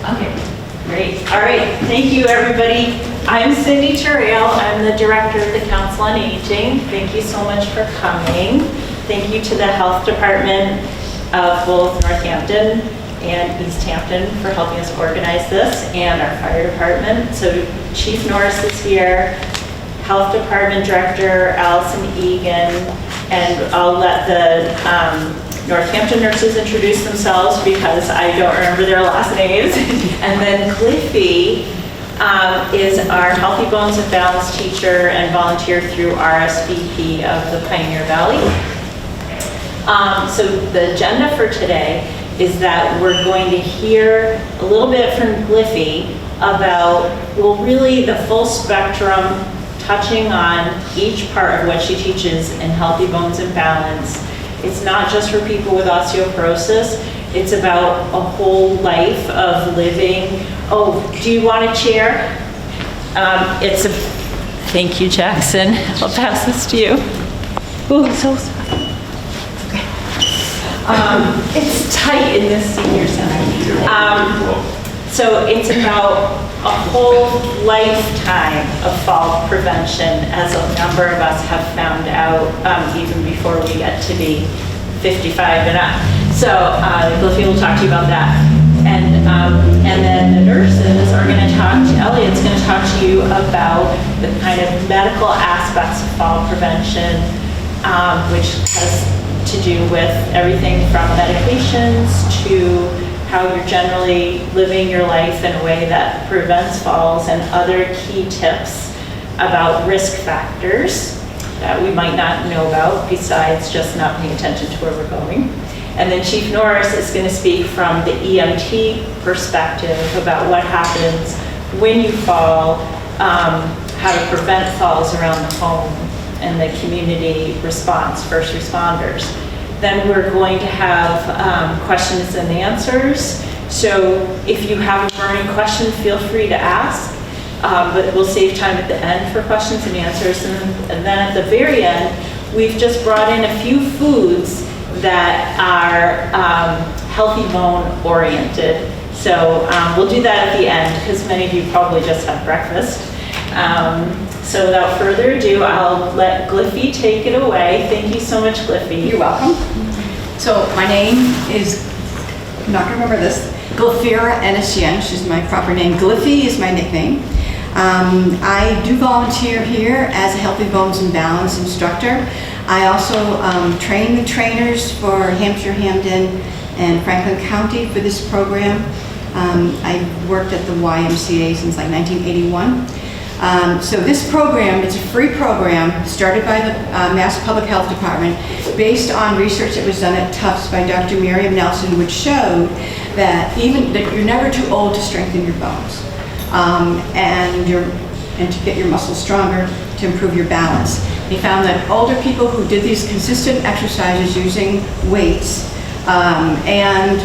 Okay, great. All right, thank you, everybody. I'm Cindy Terrell. I'm the Director of the Council on Aging. Thank you so much for coming. Thank you to the Health Department of both Northampton and Easthampton for helping us organize this, and our fire department. So Chief Norris is here, Health Department Director Allison Egan, and I'll let the Northampton nurses introduce themselves because I don't remember their last names. And then Cliffy is our Healthy Bones and Balance teacher and volunteer through RSVP of the Pioneer Valley. So the agenda for today is that we're going to hear a little bit from Cliffy about, well, really the full spectrum, touching on each part of what she teaches in Healthy Bones and Balance. It's not just for people with osteoporosis, it's about a whole life of living. Oh, do you want a chair? Thank you, Jackson. I'll pass this to you. Oh, so sorry. It's tight in this senior center. So it's about a whole lifetime of fall prevention, as a number of us have found out even before we get to be 55 and up. So Cliffy will talk to you about that. And then the nurses are going to talk to, Elliot's going to talk to you about the kind of medical aspects of fall prevention, which has to do with everything from medications to how you're generally living your life in a way that prevents falls, and other key tips about risk factors that we might not know about besides just not paying attention to where we're going. And then Chief Norris is going to speak from the EMT perspective about what happens when you fall, how to prevent falls around the home, and the community response, first responders. Then we're going to have questions and answers. So if you have a burning question, feel free to ask, but we'll save time at the end for questions and answers. And then at the very end, we've just brought in a few foods that are healthy bone oriented. So we'll do that at the end because many of you probably just had breakfast. So without further ado, I'll let Cliffy take it away. Thank you so much, Cliffy. You're welcome. So my name is, I'm not going to remember this, Glafira Enisian. She's my proper name. Gliffy is my nickname. I do volunteer here as a Healthy Bones and Balance instructor. I also train the trainers for Hampshire, Hamden, and Franklin County for this program. I've worked at the YMCA since like 1981. So this program, it's a free program started by the Mass Public Health Department based on research that was done at Tufts by Dr. Miriam Nelson, which showed that that you're never too old to strengthen your bones and to get your muscles stronger, to improve your balance. They found that older people who did these consistent exercises using weights and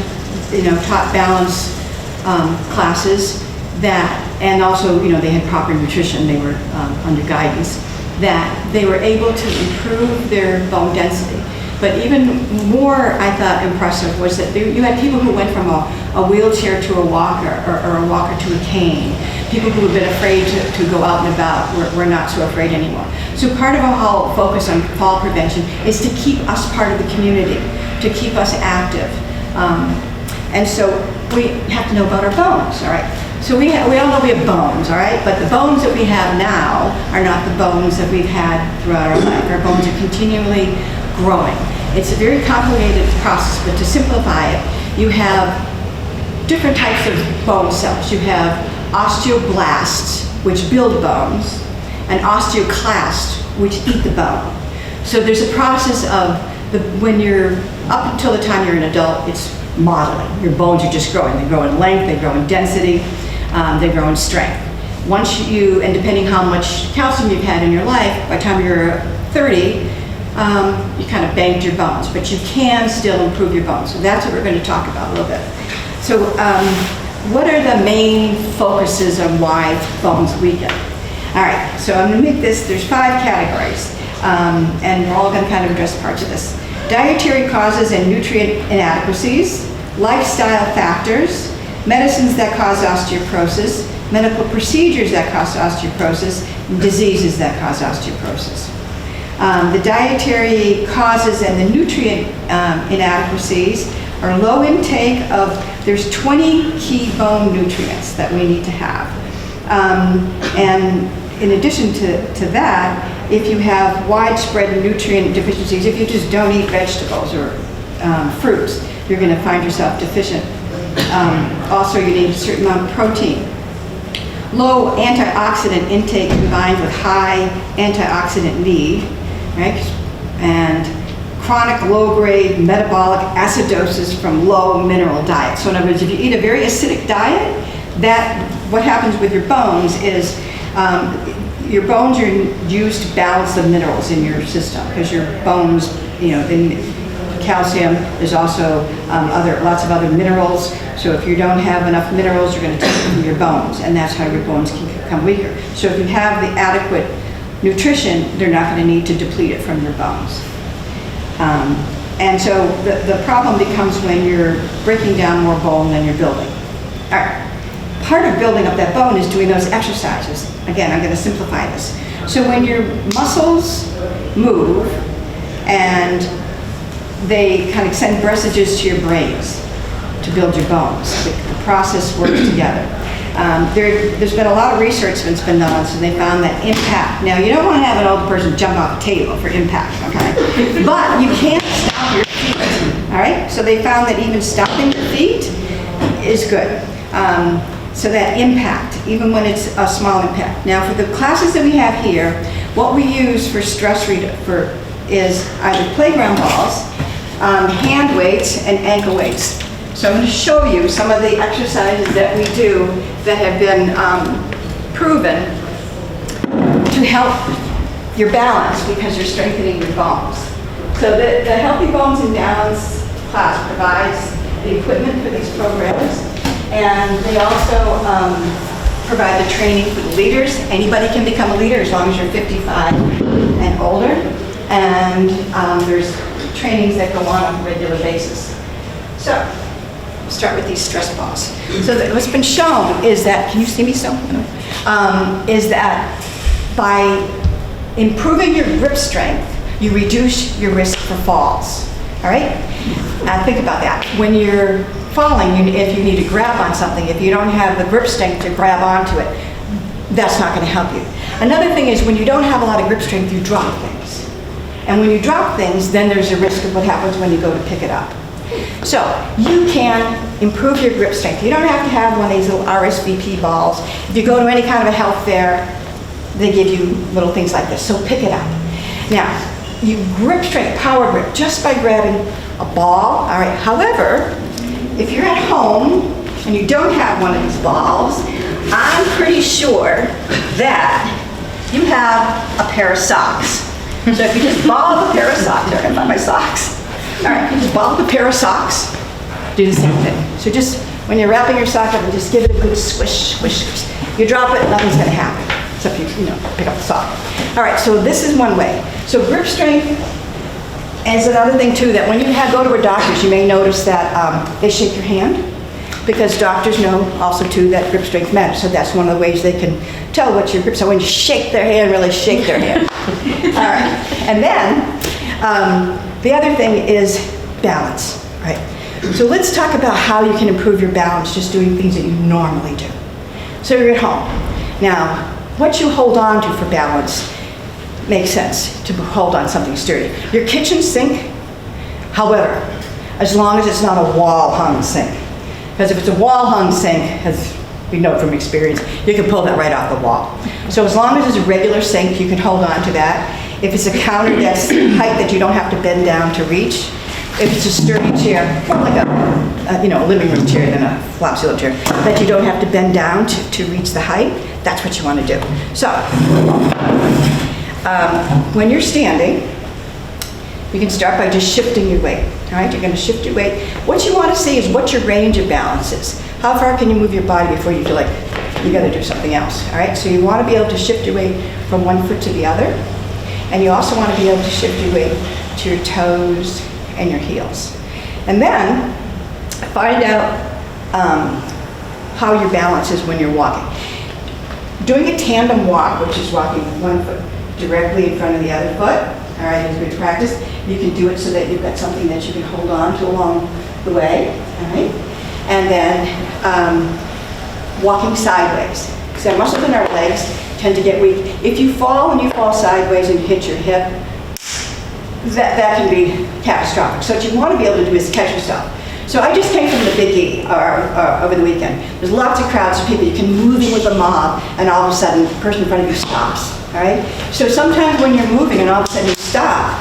taught balance classes, and also they had proper nutrition, they were under guidance, that they were able to improve their bone density. But even more, I thought, impressive was that you had people who went from a wheelchair to a walker, or a walker to a cane. People who had been afraid to go out and about were not so afraid anymore. So part of our whole focus on fall prevention is to keep us part of the community, to keep us active. And so we have to know about our bones, all right? So we all know we have bones, all right? But the bones that we have now are not the bones that we've had throughout our life. Our bones are continually growing. It's a very complicated process, but to simplify it, you have different types of bone cells. You have osteoblasts, which build bones, and osteoclasts, which eat the bone. So there's a process of, when you're up until the time you're an adult, it's modeling. Your bones are just growing. They grow in length, they grow in density, they grow in strength. Once and depending how much calcium you've had in your life, by the time you're 30, you kind of banked your bones, but you can still improve your bones. So that's what we're going to talk about a little bit. So what are the main focuses on why bones weaken? All right, so I'm going to make this, there's 5 categories, and we're all going to kind of address parts of this. Dietary causes and nutrient inadequacies, lifestyle factors, medicines that cause osteoporosis, medical procedures that cause osteoporosis, and diseases that cause osteoporosis. The dietary causes and the nutrient inadequacies are low intake of, there's 20 key bone nutrients that we need to have. And in addition to that, if you have widespread nutrient deficiencies, if you just don't eat vegetables or fruits, you're going to find yourself deficient. Also, you need a certain amount of protein. Low antioxidant intake combined with high antioxidant need, right? And chronic low-grade metabolic acidosis from low mineral diet. So in other words, if you eat a very acidic diet, what happens with your bones is your bones are used to balance the minerals in your system, because your bones, calcium, there's also lots of other minerals. So if you don't have enough minerals, you're going to take it from your bones, and that's how your bones can become weaker. So if you have the adequate nutrition, they're not going to need to deplete it from your bones. And so the problem becomes when you're breaking down more bone than you're building. All right. Part of building up that bone is doing those exercises. Again, I'm going to simplify this. So when your muscles move and they kind of send messages to your brains to build your bones, the process works together. There's been a lot of research that's been done on this, and they found that impact. Now, you don't want to have an older person jump off a table for impact, okay? But you can't stop your feet, all right? So they found that even stopping your feet is good. So that impact, even when it's a small impact. Now, for the classes that we have here, what we use for stress is either playground balls, hand weights, and ankle weights. So I'm going to show you some of the exercises that we do that have been proven to help your balance, because you're strengthening your bones. So the Healthy Bones and Balance class provides the equipment for these programs, and they also provide the training for the leaders. Anybody can become a leader as long as you're 55 and older, and there's trainings that go on a regular basis. So, start with these stress balls. So what's been shown is that, can you see me still? Is that by improving your grip strength, you reduce your risk for falls. All right? Think about that. When you're falling, if you need to grab on something, if you don't have the grip strength to grab onto it, that's not going to help you. Another thing is, when you don't have a lot of grip strength, you drop things. And when you drop things, then there's a risk of what happens when you go to pick it up. So you can improve your grip strength. You don't have to have one of these little RSVP balls. If you go to any kind of a health fair, they give you little things like this. So pick it up. Now, you grip strength, power grip, just by grabbing a ball. All right. However, if you're at home and you don't have one of these balls, I'm pretty sure that you have a pair of socks. So if you just ball up a pair of socks, I'm gonna find my socks. All right, you just ball up a pair of socks, do the same thing. So just, when you're wrapping your sock up, and just give it a good squish, squish, squish. You drop it, nothing's gonna happen, except you pick up the sock. All right, so this is one way. So grip strength is another thing too, that when you go to a doctor's, you may notice that they shake your hand, because doctors know also too that grip strength matters. So that's one of the ways they can tell what your grip. So when you shake their hand, really shake their hand. All right, and then the other thing is balance, right? So let's talk about how you can improve your balance just doing things that you normally do. So you're at home. Now, what you hold on to for balance makes sense to hold on something sturdy. Your kitchen sink, however, as long as it's not a wall-hung sink. Because if it's a wall-hung sink, as we know from experience, you can pull that right off the wall. So as long as it's a regular sink, you can hold on to that. If it's a counter that's height that you don't have to bend down to reach, if it's a sturdy chair, more like a living room chair than a flop-sealed chair, that you don't have to bend down to reach the height, that's what you want to do. So, when you're standing, you can start by just shifting your weight. All right, you're going to shift your weight. What you want to see is what your range of balance is. How far can you move your body before you feel like you got to do something else? All right, so you want to be able to shift your weight from one foot to the other, and you also want to be able to shift your weight to your toes and your heels. And then find out how your balance is when you're walking. Doing a tandem walk, which is walking with one foot directly in front of the other foot, all right, is good practice. You can do it so that you've got something that you can hold on to along the way, all right? And then walking sideways, because our muscles in our legs tend to get weak. If you fall and you fall sideways and hit your hip, that can be catastrophic. So what you want to be able to do is catch yourself. So I just came from the Big E over the weekend. There's lots of crowds of people. You can move in with a mob, and all of a sudden, the person in front of you stops. All right. So sometimes when you're moving and all of a sudden you stop,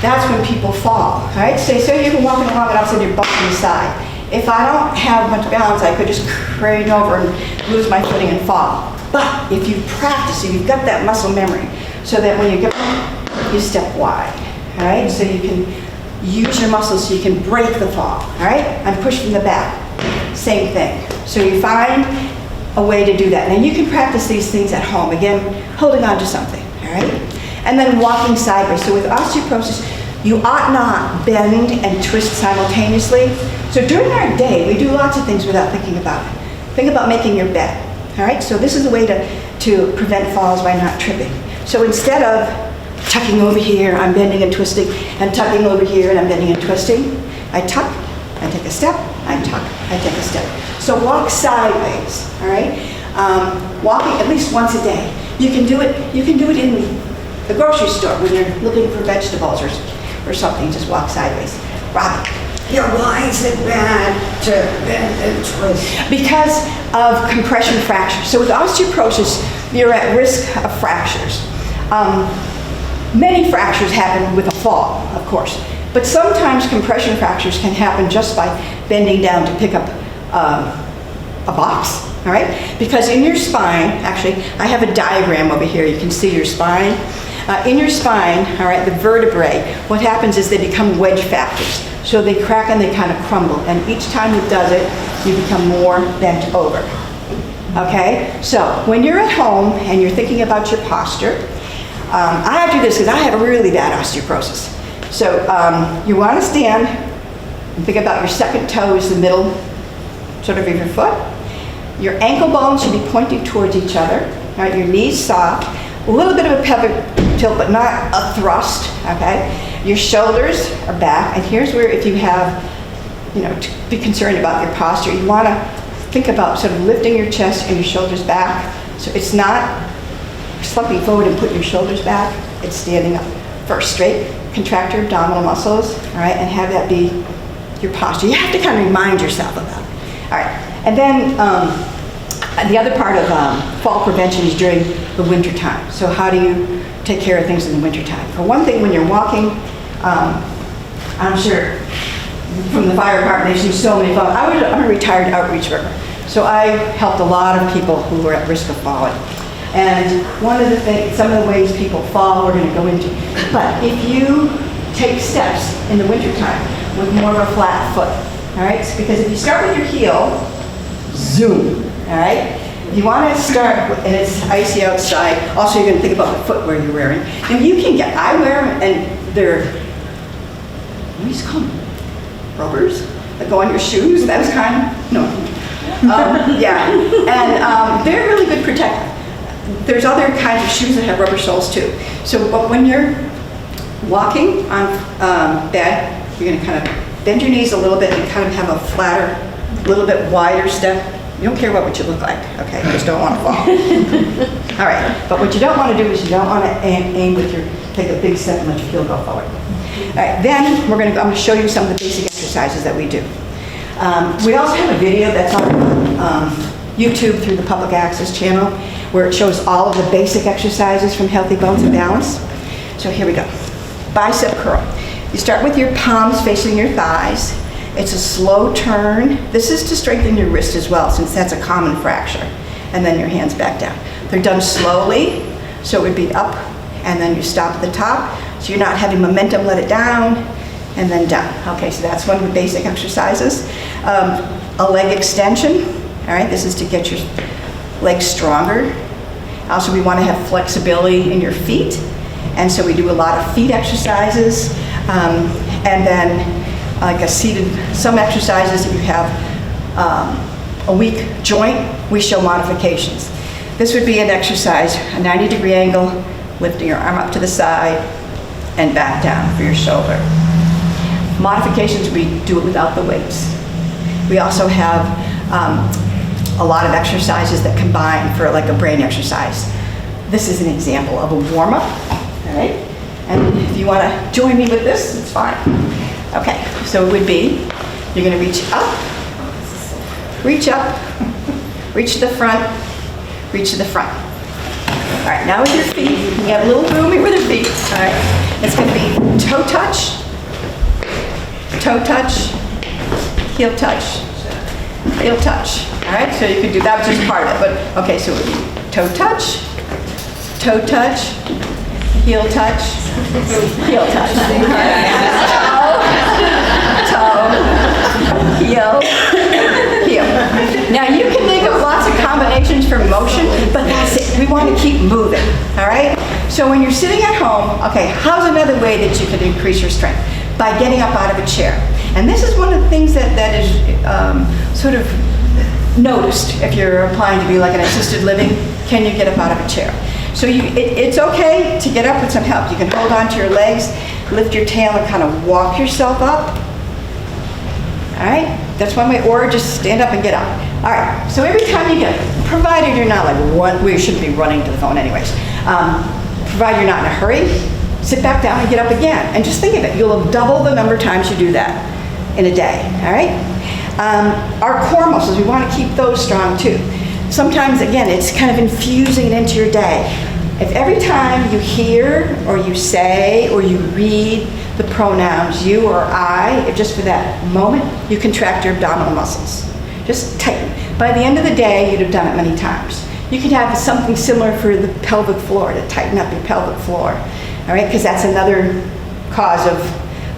that's when people fall. All right. So you've been walking along and all of a sudden you're bumping the side. If I don't have much balance, I could just crane over and lose my footing and fall. But if you practice, you've got that muscle memory, so that when you get, you step wide. All right. So you can use your muscles so you can break the fall, all right? And push from the back, same thing. So you find a way to do that. Now you can practice these things at home, again, holding on to something, all right? And then walking sideways. So with osteoporosis, you ought not bend and twist simultaneously. So during our day, we do lots of things without thinking about it. Think about making your bed, all right? So this is a way to prevent falls by not tripping. So instead of tucking over here, I'm bending and twisting, and tucking over here, and I'm bending and twisting. I tuck, I take a step, I tuck, I take a step. So walk sideways, all right? Walking at least once a day. You can do it in the grocery store when you're looking for vegetables or something, just walk sideways. Robin, yeah, why is it bad to bend and twist? Because of compression fractures. So with osteoporosis, you're at risk of fractures. Many fractures happen with a fall, of course, but sometimes compression fractures can happen just by bending down to pick up a box, all right? Because in your spine, actually, I have a diagram over here, you can see your spine. In your spine, all right, the vertebrae, what happens is they become wedge factors. So they crack and they kind of crumble, and each time it does it, you become more bent over, okay? So when you're at home and you're thinking about your posture, I do this because I have really bad osteoporosis. So you want to stand and think about your second toe is the middle sort of your foot. Your ankle bones should be pointing towards each other. Right? Your knees soft. A little bit of a pelvic tilt, but not a thrust. Okay. Your shoulders are back. And here's where, if you have, to be concerned about your posture, you want to think about sort of lifting your chest and your shoulders back. So it's not slumping forward and putting your shoulders back. It's standing up. First, straight, contract your abdominal muscles, all right, and have that be your posture. You have to kind of remind yourself of that. All right, and then the other part of fall prevention is during the winter time. So how do you take care of things in the winter time? For one thing, when you're walking, I'm sure from the fire department, they've seen so many falls. I'm a retired outreach worker, so I helped a lot of people who were at risk of falling. And one of the things, some of the ways people fall, we're going to go into. But if you take steps in the wintertime with more of a flat foot, all right? Because if you start with your heel, zoom, all right? If you want to start, and it's icy outside, also you're going to think about the footwear you're wearing. And you can get, I wear them, and they're, what do you call them? Rubbers that go on your shoes, that's kind of, no. Yeah, and they're really good protector. There's other kinds of shoes that have rubber soles too. So but when you're walking on bed, you're going to kind of bend your knees a little bit and kind of have a flatter, a little bit wider step. You don't care about what you look like, okay? You just don't want to fall. All right, but what you don't want to do is you don't want to aim with take a big step and let your heel go forward. All right, then I'm going to show you some of the basic exercises that we do. We also have a video that's on YouTube through the public access channel, where it shows all of the basic exercises from Healthy Bones and Balance. So here we go. Bicep curl. You start with your palms facing your thighs. It's a slow turn. This is to strengthen your wrist as well, since that's a common fracture. And then your hands back down. They're done slowly, so it would be up, and then you stop at the top. So you're not having momentum, let it down, and then down. Okay, so that's one of the basic exercises. A leg extension. All right, this is to get your legs stronger. Also, we want to have flexibility in your feet, and so we do a lot of feet exercises, and then like some exercises if you have a weak joint, we show modifications. This would be an exercise, a 90-degree angle, lifting your arm up to the side and back down for your shoulder. Modifications, we do it without the weights. We also have a lot of exercises that combine for like a brain exercise. This is an example of a warm-up, all right? And if you want to join me with this, it's fine. Okay, so it would be, you're going to reach up, reach to the front, reach to the front. All right, now with your feet, you have a little movement with your feet, all right? It's going to be toe touch, heel touch, heel touch. All right, so you could do that, which is part of it, but okay, so it would be toe touch, heel touch, heel touch. Toe, heel, heel. Now you can think of lots of combinations for motion, but that's it. We want to keep moving, all right? So when you're sitting at home, okay, how's another way that you can increase your strength? By getting up out of a chair. And this is one of the things that is sort of noticed if you're applying to be like an assisted living. Can you get up out of a chair? So it's okay to get up with some help. You can hold on to your legs, lift your tail, and kind of walk yourself up. All right? That's one way, or just stand up and get up. All right, so every time you get up, provided you're not like, we shouldn't be running to the phone anyways. Provided you're not in a hurry, sit back down and get up again. And just think of it, you'll have double the number of times you do that in a day, all right? Our core muscles, we want to keep those strong too. Sometimes, again, it's kind of infusing it into your day. If every time you hear or you say or you read the pronouns you or I, if just for that moment, you contract your abdominal muscles. Just tighten. By the end of the day, you'd have done it many times. You could have something similar for the pelvic floor, to tighten up your pelvic floor, all right? Because that's another cause of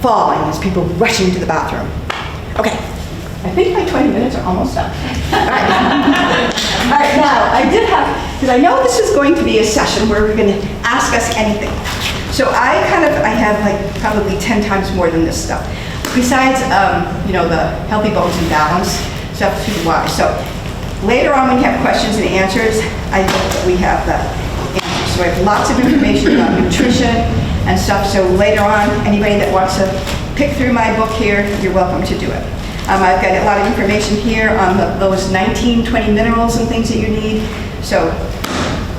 falling, is people rushing to the bathroom. Okay. I think my 20 minutes are almost up. All right. All right, now, I did have, because I know this is going to be a session where we're going to ask us anything. So I have like probably 10 times more than this stuff. Besides, the healthy bones and balance stuff super wise. So later on when you have questions and answers, I hope that we have the answers. So I have lots of information about nutrition and stuff. So later on, anybody that wants to pick through my book here, you're welcome to do it. I've got a lot of information here on those 19, 20 minerals and things that you need. So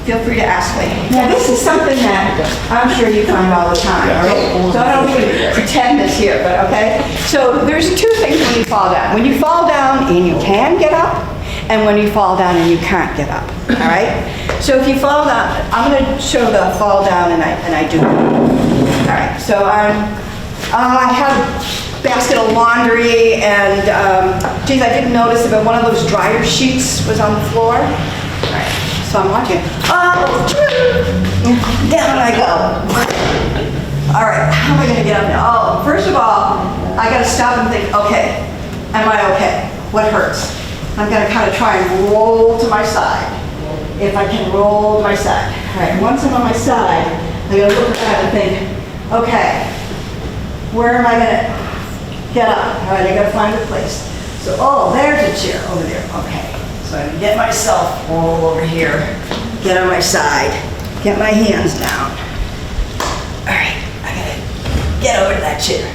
feel free to ask me. Now this is something that I'm sure you find all the time, all right? So I don't need to pretend this here, but okay? So there's two things when you fall down. When you fall down and you can get up, and when you fall down and you can't get up, all right? So if you fall down, I'm going to show the fall down and I do it. All right, so I have basket of laundry, and geez, I didn't notice if one of those dryer sheets was on the floor. All right, so I'm watching. Oh, down I go. All right, how am I going to get up now? Oh, first of all, I got to stop and think, okay, am I okay? What hurts? I'm going to kind of try and roll to my side. If I can roll to my side. All right, once I'm on my side, I'm going to look around and think, okay, where am I going to get up? All right, I got to find a place. So, oh, there's a chair over there. Okay, so I'm going to get myself roll over here, get on my side, get my hands down. All right, I got to get over to that chair.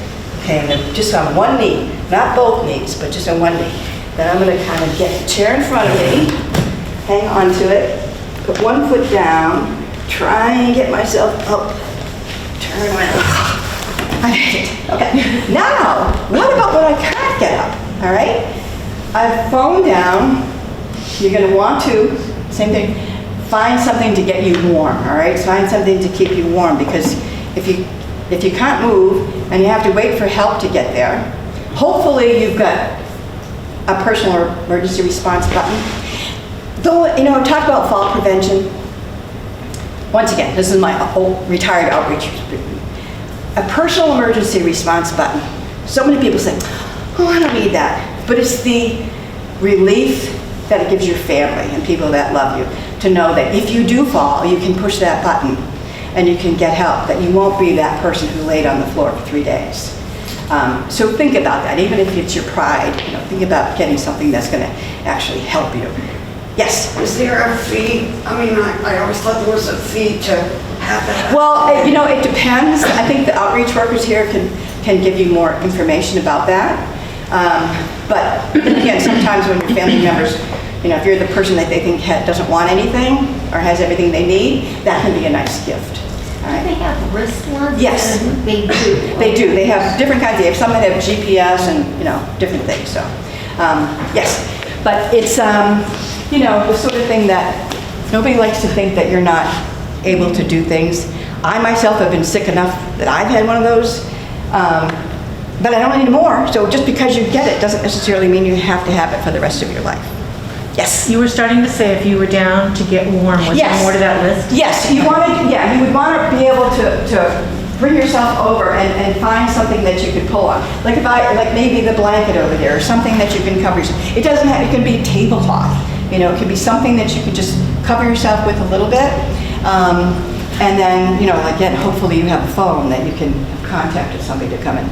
Okay, and then just on one knee, not both knees, but just on one knee. Then I'm going to kind of get the chair in front of me, hang on to it, put one foot down, try and get myself up, turn around. I made it. Okay. Now, what about when I can't get up? All right? I've fallen down. You're going to want to, same thing, find something to get you warm. All right? Find something to keep you warm, because if you can't move and you have to wait for help to get there, hopefully you've got a personal emergency response button. Though, talk about fall prevention. Once again, this is my retired outreach. A personal emergency response button. So many people say, oh, I don't need that. But it's the relief that it gives your family and people that love you to know that if you do fall, you can push that button and you can get help, that you won't be that person who laid on the floor for 3 days. So think about that, even if it's your pride, think about getting something that's going to actually help you. Yes? Is there a fee? I mean, I always thought there was a fee to have that. Well, it depends. I think the outreach workers here can give you more information about that. But then again, sometimes when your family members, if you're the person that they think doesn't want anything or has everything they need, that can be a nice gift. All right? They have wristwands? Yes. They do. They do. They have different kinds. They have some that have GPS and, different things. So, yes. But it's, the sort of thing that nobody likes to think that you're not able to do things. I myself have been sick enough that I've had one of those, but I don't need more. So just because you get it doesn't necessarily mean you have to have it for the rest of your life. Yes. You were starting to say if you were down to get warm, was there more to that list? Yes, you would want to be able to bring yourself over and find something that you could pull on. Like maybe the blanket over there or something that you can cover yourself. It doesn't have, it can be tablecloth. It could be something that you could just cover yourself with a little bit. And then, again, hopefully you have a phone that you can contact somebody to come and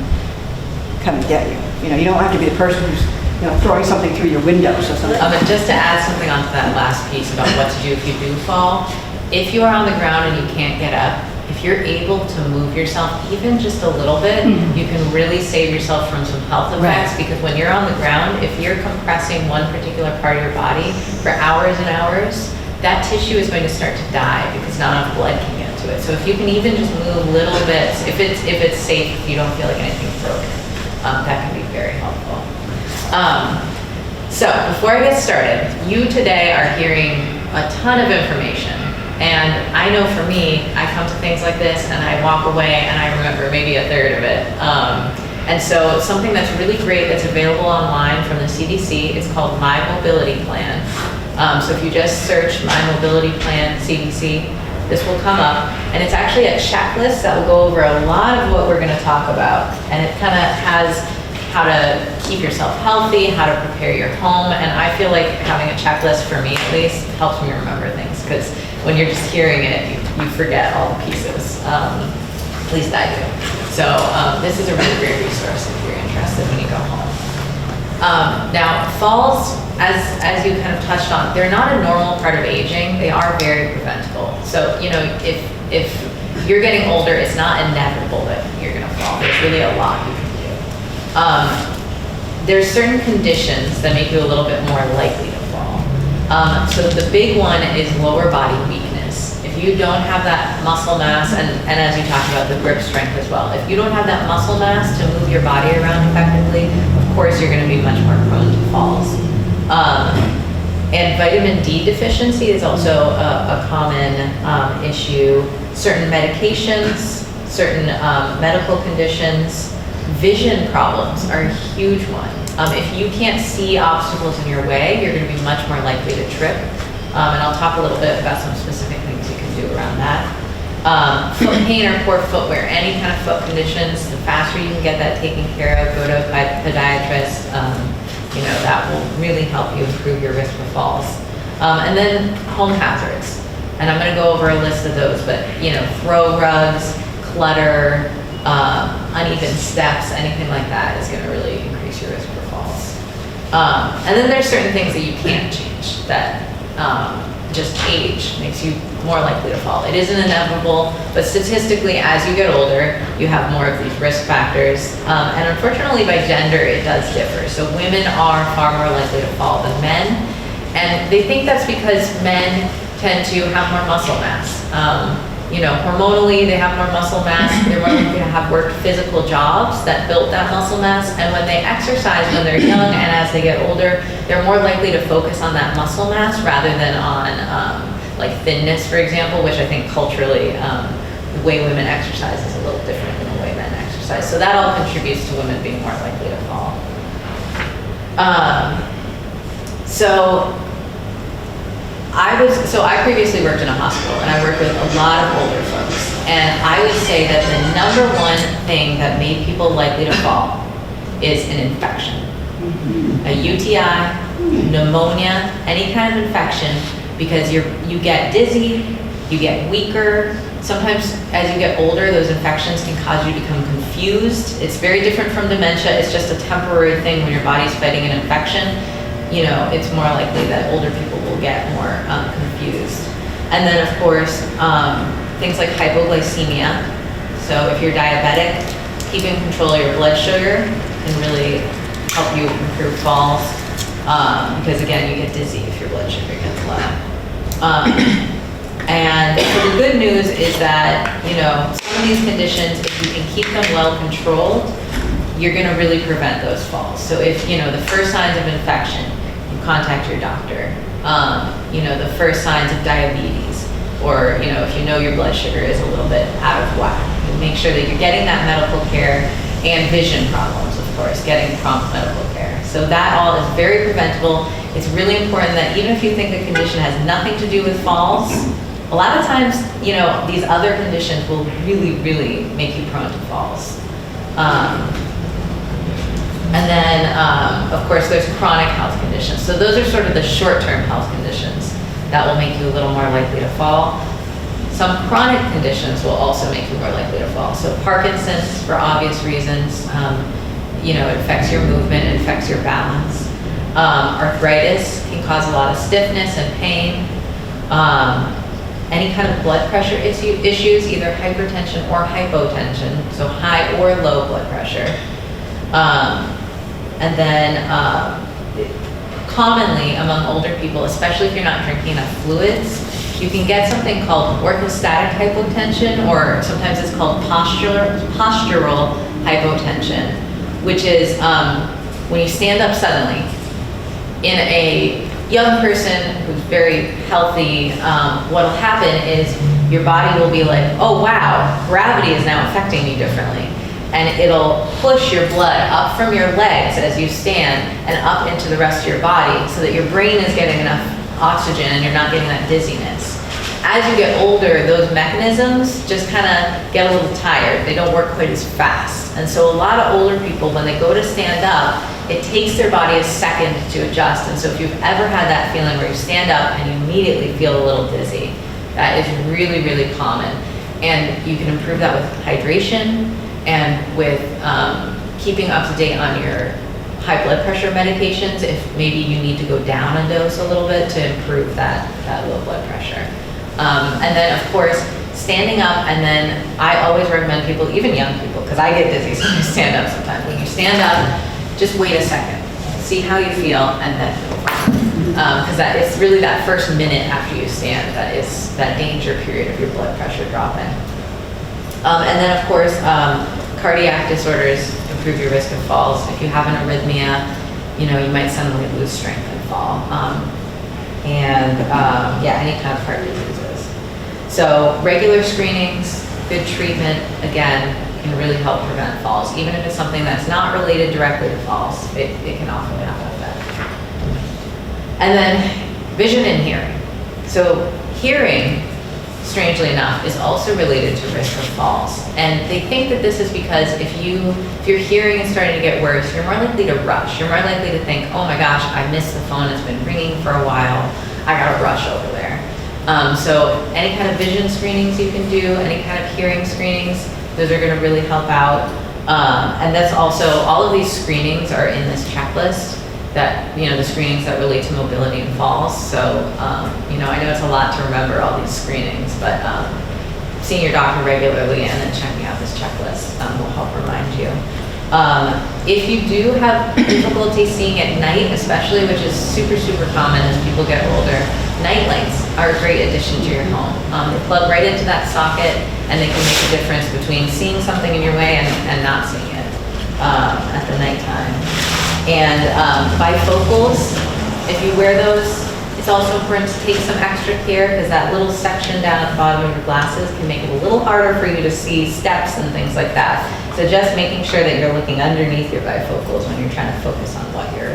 get you. You don't have to be the person who's throwing something through your windows or something. And just to add something onto that last piece about what to do if you do fall, if you are on the ground and you can't get up, if you're able to move yourself even just a little bit, you can really save yourself from some health effects. Because when you're on the ground, if you're compressing one particular part of your body for hours and hours, that tissue is going to start to die because not enough blood can get to it. So if you can even just move little bits, if it's safe, if you don't feel like anything's broken, that can be very helpful. So before I get started, you today are hearing a ton of information. And I know for me, I come to things like this and I walk away and I remember maybe a third of it. And so something that's really great that's available online from the CDC is called My Mobility Plan. So if you just search My Mobility Plan CDC, this will come up. And it's actually a checklist that will go over a lot of what we're going to talk about. And it kind of has how to keep yourself healthy, how to prepare your home. And I feel like having a checklist, for me at least, helps me remember things. Because when you're just hearing it, you forget all the pieces. At least I do. So this is a really great resource if you're interested when you go home. Now, falls, as you kind of touched on, they're not a normal part of aging. They are very preventable. So, if you're getting older, it's not inevitable that you're going to fall. There's really a lot you can do. There's certain conditions that make you a little bit more likely to fall. So the big one is lower body weakness. If you don't have that muscle mass, and as you talked about, the grip strength as well, if you don't have that muscle mass to move your body around effectively, of course you're going to be much more prone to falls. And vitamin D deficiency is also a common issue. Certain medications, certain medical conditions, vision problems are a huge one. If you can't see obstacles in your way, you're going to be much more likely to trip. And I'll talk a little bit about some specific things you can do around that. Foot pain or poor footwear, any kind of foot conditions, the faster you can get that taken care of, go to a podiatrist, that will really help you improve your risk for falls. And then home hazards. And I'm going to go over a list of those, but throw rugs, clutter, uneven steps, anything like that is going to really increase your risk for falls. And then there's certain things that you can't change that just age makes you more likely to fall. It isn't inevitable, but statistically, as you get older, you have more of these risk factors. And unfortunately, by gender, it does differ. So women are far more likely to fall than men. And they think that's because men tend to have more muscle mass. Hormonally, they have more muscle mass. They're more likely to have worked physical jobs that built that muscle mass. And when they exercise when they're young and as they get older, they're more likely to focus on that muscle mass rather than on like thinness, for example, which I think culturally, the way women exercise is a little different than the way men exercise. So that all contributes to women being more likely to fall. I previously worked in a hospital and I worked with a lot of older folks. And I would say that the number one thing that made people likely to fall is an infection. A UTI, pneumonia, any kind of infection, because you get dizzy, you get weaker, Sometimes as you get older, those infections can cause you to become confused. It's very different from dementia. It's just a temporary thing when your body's fighting an infection. You know, it's more likely that older people will get more confused. And then of course, things like hypoglycemia. So if you're diabetic, keeping control of your blood sugar can really help you improve falls. Because again, you get dizzy if your blood sugar gets low. And so the good news is that, you know, some of these conditions, if you can keep them well controlled, you're gonna really prevent those falls. So if, you know, the first signs of infection, you contact your doctor. You know, the first signs of diabetes, or, you know, if you know your blood sugar is a little bit out of whack, you make sure that you're getting that medical care, and vision problems, of course, getting prompt medical care. So that all is very preventable. It's really important that even if you think a condition has nothing to do with falls, a lot of times, you know, these other conditions will really, really make you prone to falls. And then, of course, there's chronic health conditions. So those are sort of the short-term health conditions that will make you a little more likely to fall. Some chronic conditions will also make you more likely to fall. So Parkinson's, for obvious reasons, you know, it affects your movement, it affects your balance. Arthritis can cause a lot of stiffness and pain. Any kind of blood pressure issues, either hypertension or hypotension, so high or low blood pressure. And then commonly among older people, especially if you're not drinking enough fluids, you can get something called orthostatic hypotension, or sometimes it's called postural hypotension, which is when you stand up suddenly. In a young person who's very healthy, what'll happen is your body will be like, oh wow, gravity is now affecting me differently. And it'll push your blood up from your legs as you stand and up into the rest of your body so that your brain is getting enough oxygen and you're not getting that dizziness. As you get older, those mechanisms just kind of get a little tired. They don't work quite as fast. And so a lot of older people, when they go to stand up, it takes their body a second to adjust. And so if you've ever had that feeling where you stand up and you immediately feel a little dizzy, that is really, really common. And you can improve that with hydration and with keeping up to date on your high blood pressure medications if maybe you need to go down a dose a little bit to improve that low blood pressure. And then of course, standing up, and then I always recommend people, even young people, because I get dizzy when I stand up sometimes. When you stand up, just wait a second, see how you feel, and then move on. Because that is really that first minute after you stand that is that danger period of your blood pressure dropping. And then of course, cardiac disorders improve your risk of falls. If you have an arrhythmia, you know, you might suddenly lose strength and fall. Yeah, any kind of heart diseases. So regular screenings, good treatment, again, can really help prevent falls. Even if it's something that's not related directly to falls, it can often have an effect. And then vision and hearing. So hearing, strangely enough, is also related to risk of falls. And they think that this is because if your hearing is starting to get worse, you're more likely to rush. You're more likely to think, oh my gosh, I missed the phone, it's been ringing for a while, I gotta rush over there. So any kind of vision screenings you can do, any kind of hearing screenings, those are gonna really help out. And that's also, all of these screenings are in this checklist that, you know, the screenings that relate to mobility and falls. So, you know, I know it's a lot to remember all these screenings, but seeing your doctor regularly and then checking out this checklist will help remind you. If you do have difficulty seeing at night, especially, which is super, super common as people get older, night lights are a great addition to your home. They plug right into that socket and they can make a difference between seeing something in your way and not seeing it at the nighttime. And bifocals, if you wear those, it's also important to take some extra care because that little section down at the bottom of your glasses can make it a little harder for you to see steps and things like that. So just making sure that you're looking underneath your bifocals when you're trying to focus on what you're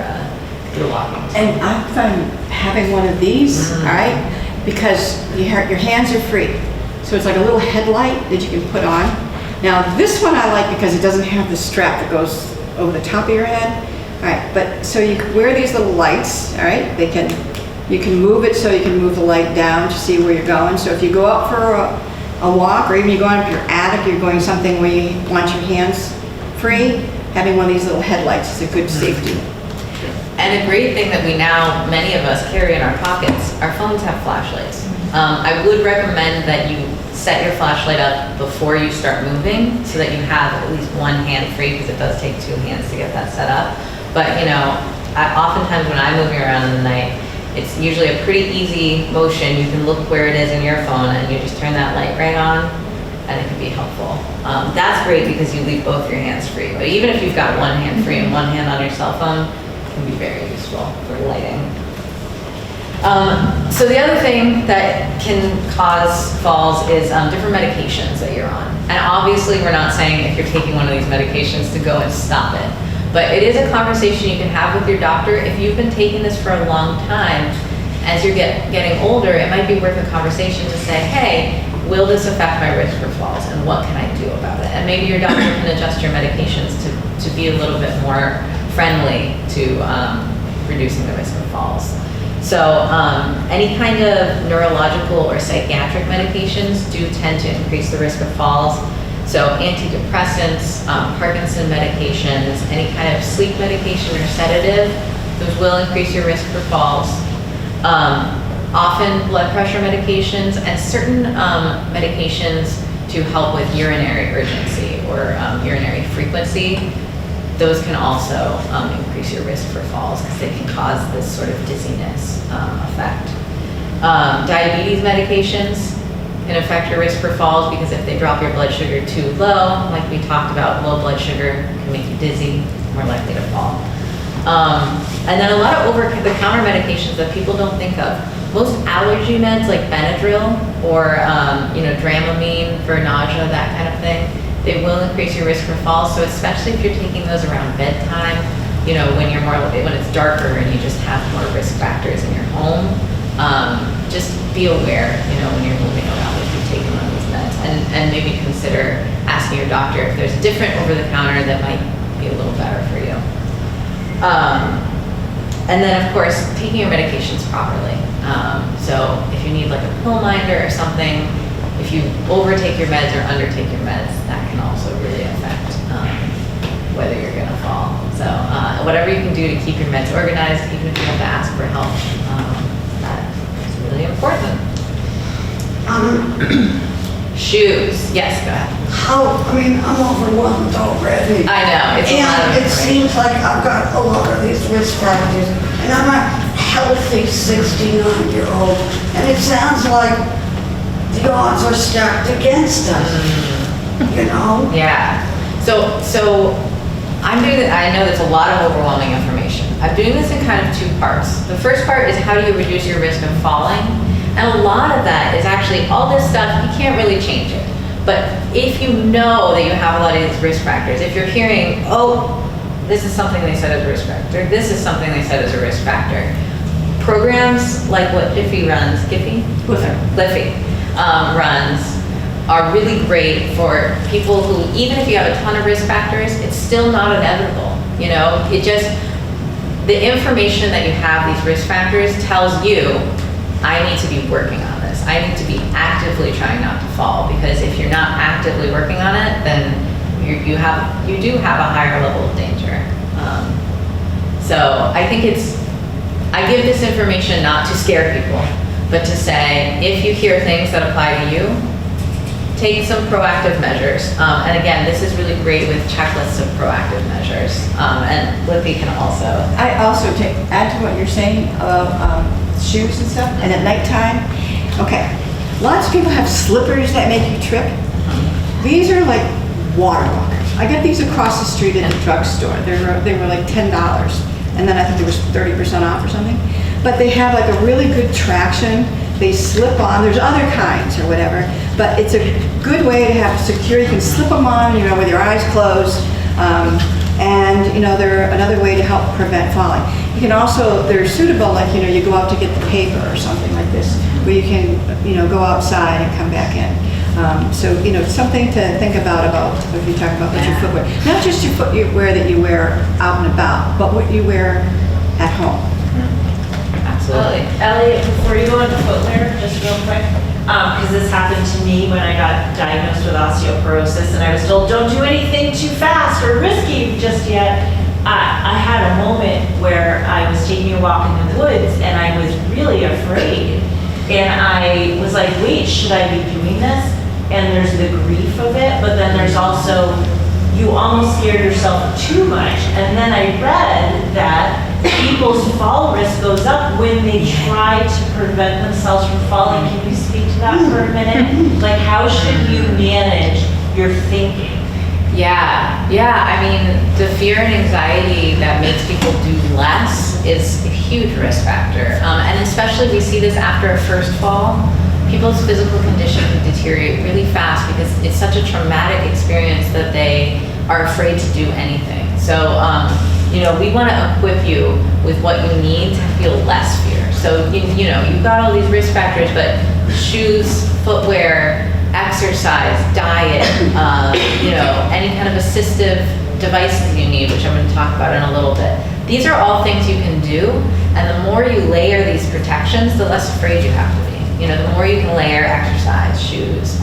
walking to. And I find having one of these, all right, because your hands are free. So it's like a little headlight that you can put on. Now this one I like because it doesn't have the strap that goes over the top of your head. All right, but so you wear these little lights, all right? You can move it so you can move the light down to see where you're going. So if you go out a walk, or even you go up your attic, you're going something where you want your hands free, having one of these little headlights is a good safety. And a great thing that many of us carry in our pockets, our phones have flashlights. I would recommend that you set your flashlight up before you start moving so that you have at least one hand free, because it does take two hands to get that set up. But oftentimes when I'm moving around in the night, it's usually a pretty easy motion. You can look where it is in your phone and you just turn that light right on, and it can be helpful. That's great because you leave both your hands free. But even if you've got one hand free and one hand on your cell phone, it can be very useful for lighting. So the other thing that can cause falls is different medications that you're on. And obviously we're not saying if you're taking one of these medications to go and stop it. But it is a conversation you can have with your doctor. If you've been taking this for a long time, as you're getting older, it might be worth a conversation to say, hey, will this affect my risk for falls, and what can I do about it? And maybe your doctor can adjust your medications to be a little bit more friendly to reducing the risk of falls. So any kind of neurological or psychiatric medications do tend to increase the risk of falls. So antidepressants, Parkinson medications, any kind of sleep medication or sedative, those will increase your risk for falls. Often blood pressure medications and certain medications to help with urinary urgency or urinary frequency, those can also increase your risk for falls because they can cause this sort of dizziness effect. Diabetes medications can affect your risk for falls because if they drop your blood sugar too low, like we talked about, low blood sugar can make you dizzy, more likely to fall. And then a lot of over-the-counter medications that people don't think of. Most allergy meds like Benadryl or Dramamine for nausea, that kind of thing, they will increase your risk for falls. So especially if you're taking those around bedtime, when it's darker and you just have more risk factors in your home, just be aware, when you're moving around if you're taking one of these meds, and maybe consider asking your doctor if there's a different over-the-counter that might be a little better for you. And then of course, taking your medications properly. So if you need like a pill minder or something, if you overtake your meds or undertake your meds, that can also really affect whether you're gonna fall. So whatever you can do to keep your meds organized, even if you have to ask for help, that is really important. Shoes, yes, go ahead. I'm overwhelmed already. I know, it's a lot of And it information. seems like I've got a lot of these risk factors, and I'm a healthy 69-year-old, and it sounds like the odds are stacked against us, Yeah. So I'm doing it, I know there's a lot of overwhelming information. I'm doing this in kind of two parts. The first part is how do you reduce your risk of falling? And a lot of that is actually all this stuff, you can't really change it. But if you know that you have a lot of these risk factors, if you're hearing, oh, this is something they said is a risk factor, this is something they said is a risk factor. Programs like what Liffey runs, Liffey runs are really great for people who, even if you have a ton of risk factors, it's still not inevitable. The information that you have these risk factors tells you, I need to be working on this. I need to be actively trying not to fall, because if you're not actively working on it, then you do have a higher level of danger. So I think I give this information not to scare people, but to say, if you hear things that apply to you, take some proactive measures. And again, this is really great with checklists of proactive measures. And Lippy can also. I also add to what you're saying about shoes and stuff, and at nighttime, okay, lots of people have slippers that make you trip. These are like water walkers. I got these across the street at the drugstore. They were like $10, and then I think there was 30% off or something. But they have like a really good traction. They slip on. There's other kinds or whatever, but it's a good way to have secure. You can slip them on, with your eyes closed, and they're another way to help prevent falling. You can also, they're suitable, like you go out to get the paper or something like this, where you can go outside and come back in. So something to think about if you talk about what your footwear, not just your footwear that you wear out and about, but what you wear at home. Absolutely. Elliot, before you go into footwear, just real quick, because this happened to me me when I got diagnosed with osteoporosis and I was told, don't do anything too fast or risky just yet. I had a moment where I was taking a walk in the woods and I was really afraid. And I was like, wait, should I be doing this? And there's the grief of it, but then there's also, you almost scared yourself too much. And then I read that people's fall risk goes up when they try to prevent themselves from falling. Can you speak to that for a minute? Like, how should you manage your thinking? Yeah. I mean, the fear and anxiety that makes people do less is a huge risk factor. And especially we see this after a first fall. People's physical condition can deteriorate really fast because it's such a traumatic experience that they are afraid to do anything. So, we want to equip you with what you need to feel less fear. So, you've got all these risk factors, but shoes, footwear, exercise, diet, any kind of assistive devices you need, which I'm going to talk about in a little bit. These are all things you can do, and the more you layer these protections, the less afraid you have to be. The more you can layer exercise, shoes,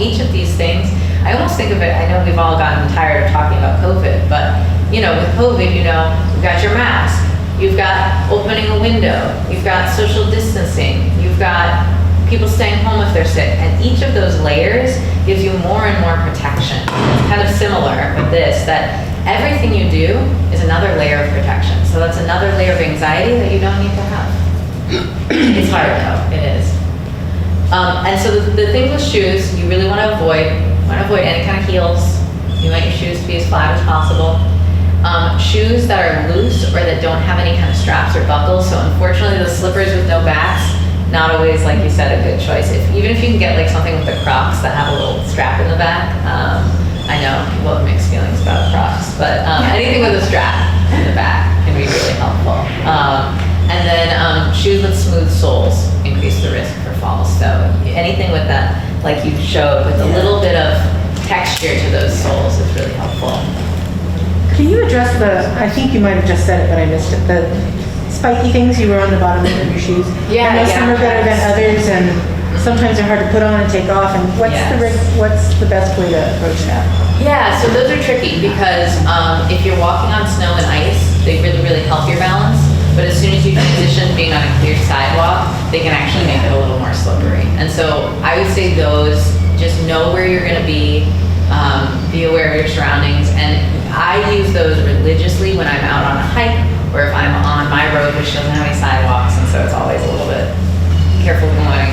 each of these things. I almost think of it, I know we've all gotten tired of talking about COVID, but with COVID, you've got your mask, you've got opening a window, you've got social distancing, you've got people staying home if they're sick, and each of those layers gives you more and more protection. It's kind of similar with this, that everything you do is another layer of protection. So that's another layer of anxiety that you don't need to have. It's hard though, it is. And so the thing with shoes, you really want to avoid any kind of heels. You want your shoes to be as flat as possible. Shoes that are loose or that don't have any kind of straps or buckles. So unfortunately, the slippers with no backs, not always, like you said, a good choice. Even if you can get like something with the Crocs that have a little strap in the back. I know people have mixed feelings about Crocs, but anything with a strap in the back can be really helpful. And then shoes with smooth soles increase the risk for falls. So anything with that, like you showed, with a little bit of texture to those soles is really helpful. Can you address I think you might have just said it, but I missed it, the spiky things you wear on the bottom of your shoes? Yeah, I know some are better than others, and sometimes they're hard to put on and take off, and what's the best way to approach that? Yeah, so those are tricky because if you're walking on snow and ice, they really, really help your balance. But as soon as you transition being on a clear sidewalk, they can actually make it a little more slippery. And so I would say those, just know where you're gonna be aware of your surroundings. And I use those religiously when I'm out on a hike or if I'm on my road, which doesn't have any sidewalks, and so it's always a little bit careful going.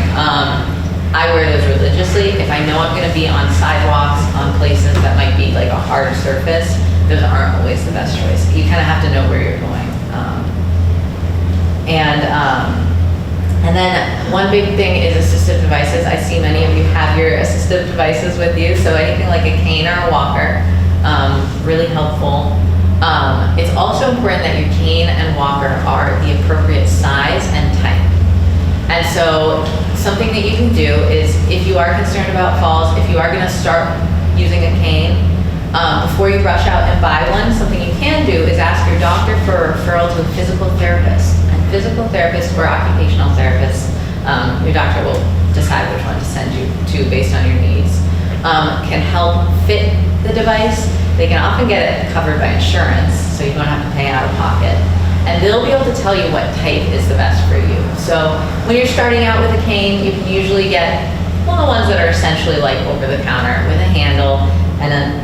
I wear those religiously. If I know I'm gonna be on sidewalks, on places that might be like a hard surface, those aren't always the best choice. You kind of have to know where you're going. And then one big thing is assistive devices. I see many of you have your assistive devices with you, so anything like a cane or a walker, really helpful. It's also important that your cane and walker are the appropriate size and type. And so something that you can do is, if you are concerned about falls, if you are going to start using a cane, before you rush out and buy one, something you can do is ask your doctor for a referral to a physical therapist. And physical therapists or occupational therapists, your doctor will decide which one to send you to based on your needs, can help fit the device. They can often get it covered by insurance, so you don't have to pay out of pocket. And they'll be able to tell you what type is the best for you. So when you're starting out with a cane, you can usually get one of the ones that are essentially like over the counter with a handle and then,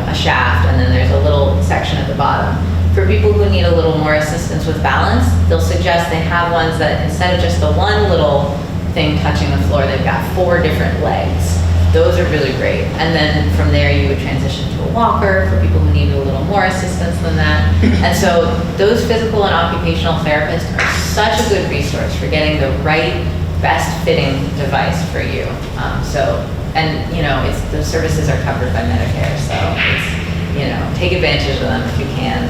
a shaft, and then there's a little section at the bottom. For people who need a little more assistance with balance, they'll suggest they have ones that instead of just the one little thing touching the floor, they've got 4 different legs. Those are really great. And then from there you would transition to a walker for people who need a little more assistance than that. And so those physical and occupational therapists are such a good resource for getting the right, best fitting device for you. The services are covered by Medicare, so it's, take advantage of them if you can.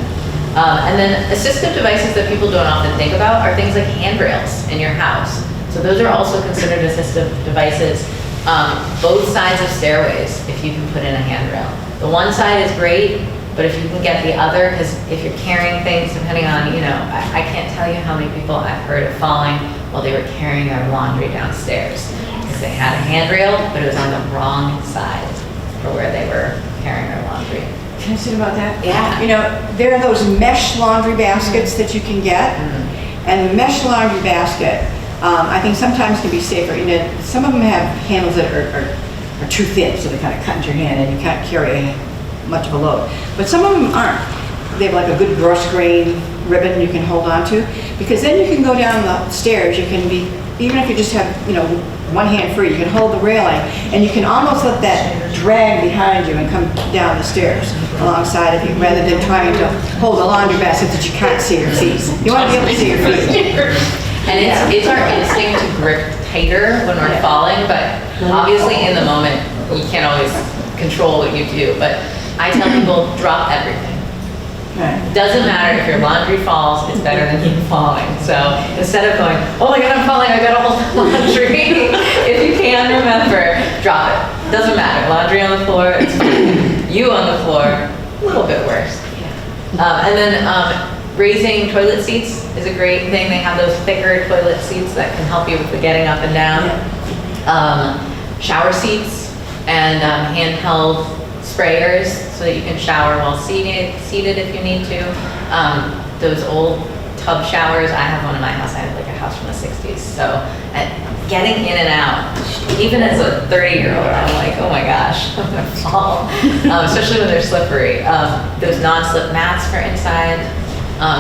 And then assistive devices that people don't often think about are things like handrails in your house. So those are also considered assistive devices. Both sides of stairways, if you can put in a handrail. The one side is great, but if you can get the other, because if you're carrying things, depending on, I can't tell you how many people I've heard of falling while they were carrying their laundry downstairs. Because They had a handrail, but it was on the wrong side for where they were carrying their laundry. Can I say about that? Yeah. You know, there are those mesh laundry baskets that you can get, and the mesh laundry basket, I think sometimes can be safer. You know, some of them have handles that are too thin, so they kind of cut into your hand and you can't carry much of a load. But some of them aren't. They have like a good brush grain ribbon you can hold on to, because then you can go down the stairs. You can be, even if you just have, you know, one hand free, you can hold the railing, and you can almost let that drag behind you and come down the stairs alongside of you, rather than trying to hold a laundry basket that you can't see your feet. You want to be able to see your feet. And it's our instinct to grip tighter when we're falling, but obviously in the moment, you can't always control what you do. But I tell people, drop everything. Right. Doesn't matter if your laundry falls, it's better than you falling. So instead of going, oh my God, I'm falling, I gotta hold the laundry. If you can, remember, drop it. Doesn't matter. Laundry on the floor, it's fine. You on the floor, a little bit worse. And then raising toilet seats is a great thing. They have those thicker toilet seats that can help you with the getting up and down. Shower seats and handheld sprayers so that you can shower while seated if you need to. Those old tub showers, I have one in my house. I have like a house from the 60s. So getting in and out, even as a 30-year-old, I'm like, oh my gosh, I'm gonna fall. Especially when they're slippery. Those non-slip mats for inside.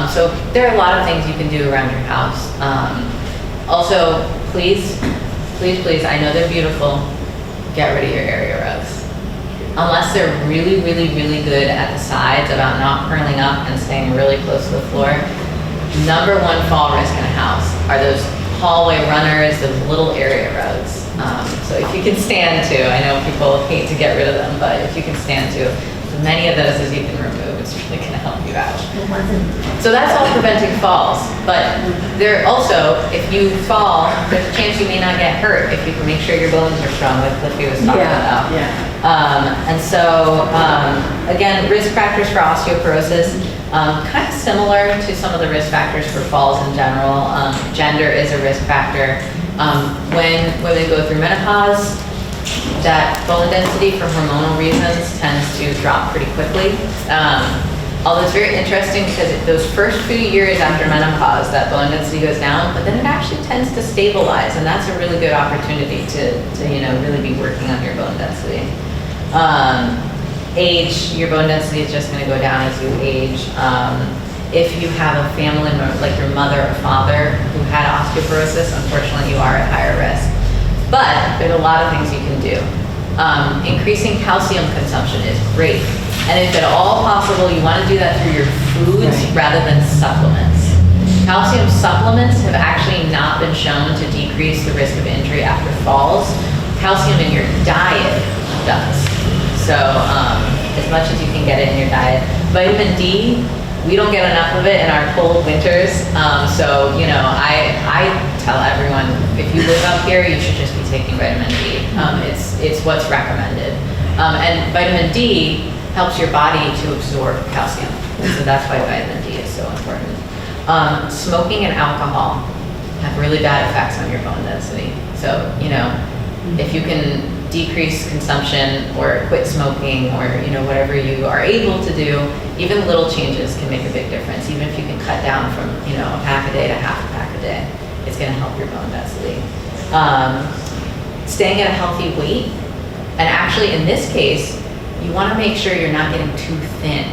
So there are a lot of things you can do around your house. Also, please, I know they're beautiful, get rid of your area rugs. Unless they're really, really, really good at the sides about not curling up and staying really close to the floor. Number one fall risk in a house are those hallway runners, those little area rugs. So if you can stand to, I know people hate to get rid of them, but if you can stand to, as many of those as you can remove, it's really gonna help you out. So that's all preventing falls, but there also, if you fall, there's a chance you may not get hurt if you can make sure your bones are strong, like Cliffy was talking about. And so, again, risk factors for osteoporosis, kind of similar to some of the risk factors for falls in general. Gender is a risk factor. When women go through menopause, that bone density for hormonal reasons tends to drop pretty quickly. Although it's very interesting because those first few years after menopause, that bone density goes down, but then it actually tends to stabilize, and that's a really good opportunity to really be working on your bone density. Age, your bone density is just going to go down as you age. If you have a family member, like your mother or father, who had osteoporosis, unfortunately you are at higher risk. But there's a lot of things you can do. Increasing calcium consumption is great. And if at all possible, you want to do that through your foods rather than supplements. Calcium supplements have actually not been shown to decrease the risk of injury after falls. Calcium in your diet does. So as much as you can get it in your diet. Vitamin D, we don't get enough of it in our cold winters. So, I tell everyone, if you live up here, you should just be taking vitamin D. It's what's recommended. And vitamin D helps your body to absorb calcium. So that's why vitamin D is so important. Smoking and alcohol have really bad effects on your bone density. So, if you can decrease consumption or quit smoking or whatever you are able to do, even little changes can make a big difference. Even if you can cut down from a pack a day to half a pack a day, it's going to help your bone density. Staying at a healthy weight, and actually in this case, you want to make sure you're not getting too thin.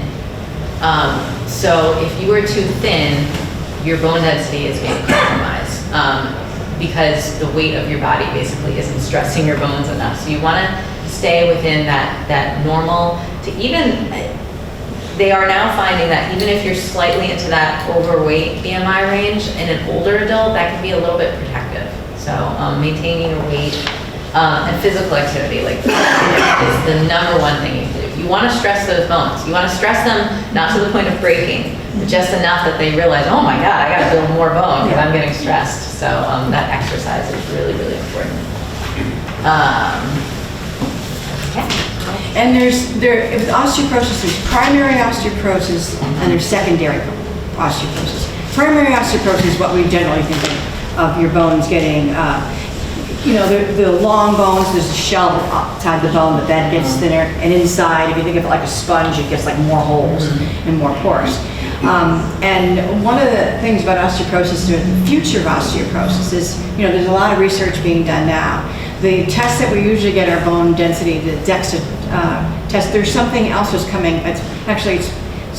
So if you are too thin, your bone density is going to compromise. Because the weight of your body basically isn't stressing your bones enough. So you want to stay within that normal to even, they are now finding that even if you're slightly into that overweight BMI range in an older adult, that can be a little bit protective. So maintaining your weight and physical activity is the number one thing you do. You want to stress those bones. You want to stress them not to the point of breaking, but just enough that they realize, oh my God, I got to build more bone because I'm getting stressed. So that exercise is really, really important. And with osteoporosis, there's primary osteoporosis and there's secondary osteoporosis. Primary osteoporosis is what we generally think of your bones getting you know, the long bones, there's a shell outside the bone, but that gets thinner. And inside, if you think of it like a sponge, it gets like more holes and more pores. And one of the things about osteoporosis, the future of osteoporosis is, you know, there's a lot of research being done now. The tests that we usually get our bone density, the DEXA test, there's something else that's coming. It's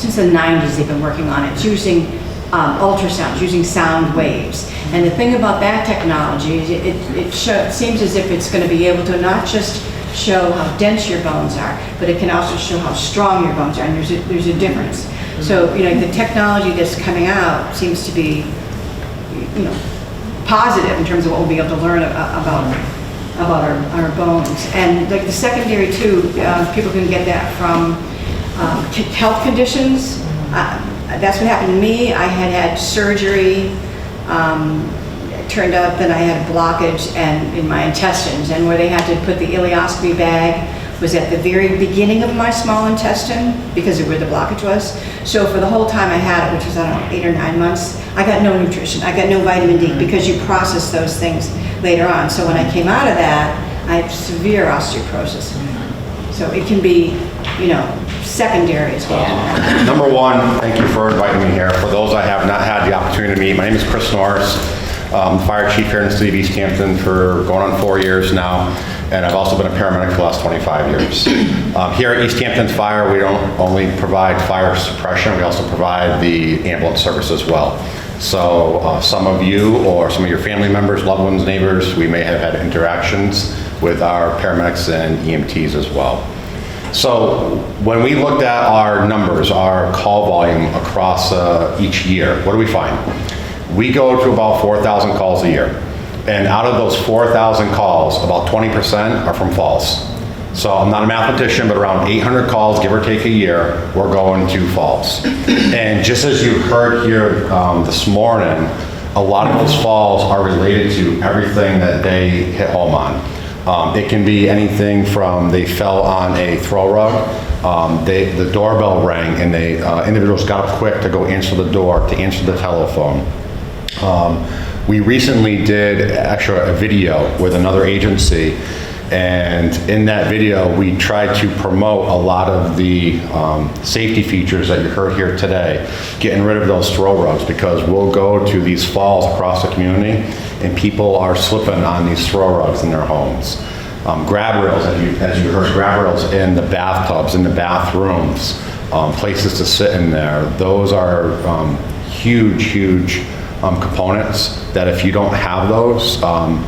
since the 90s they've been working on it. It's using ultrasounds, using sound waves. And the thing about that technology is it seems as if it's going to be able to not just show how dense your bones are, but it can also show how strong your bones are, and there's a difference. So, you know, the technology that's coming out seems to be, you know, positive in terms of what we'll be able to learn about our bones. And like the secondary too, people can get that from health conditions. That's what happened to me. I had surgery. It turned out that I had a blockage in my intestines, and where they had to put the ileostomy bag was at the very beginning of my small intestine because of where the blockage was. So for the whole time I had it, which was, I don't know, 8 or 9 months, I got no nutrition. I got no vitamin D because you process those things later on. So when I came out of that, I had severe osteoporosis. So it can be, you know, secondary as well. Number one, thank you for inviting me here. For those I have not had the opportunity to meet, my name is Chris Norris. Fire chief here in the city of Easthampton for going on 4 years now, and I've also been a paramedic for the last 25 years. Here at Easthampton Fire, we don't only provide fire suppression, we also provide the ambulance service as well. So some of you or some of your family members, loved ones, neighbors, we may have had interactions with our paramedics and EMTs as well. So when we looked at our numbers, our call volume across each year, what do we find? We go to about 4,000 calls a year. And out of those 4,000 calls, about 20% are from falls. So I'm not a mathematician, but around 800 calls, give or take a year, we're going to falls. And just as you heard here this morning, a lot of those falls are related to everything that they hit home on. It can be anything from they fell on a throw rug, the doorbell rang, and individuals got up quick to go answer the door, to answer the telephone. We recently did actually a video with another agency, and in that video we tried to promote a lot of the safety features that you heard here today, getting rid of those throw rugs, because we'll go to these falls across the community and people are slipping on these throw rugs in their homes. Grab rails, as you heard, grab rails in the bathtubs, in the bathrooms, places to sit in there. Those are huge components that if you don't have those,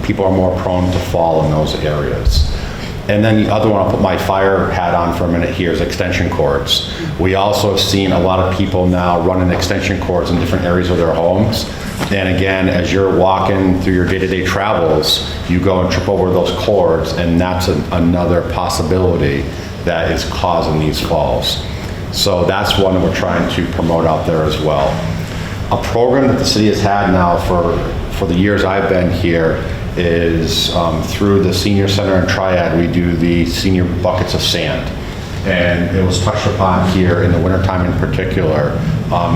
people are more prone to fall in those areas. And then the other one, I'll put my fire hat on for a minute here, is extension cords. We also have seen a lot of people now running extension cords in different areas of their homes. And again, as you're walking through your day-to-day travels, you go and trip over those cords, and that's another possibility that is causing these falls. So that's one that we're trying to promote out there as well. A program that the city has had now for the years I've been here is through the Senior Center and Triad, we do the senior buckets of sand. And it was touched upon here in the wintertime in particular,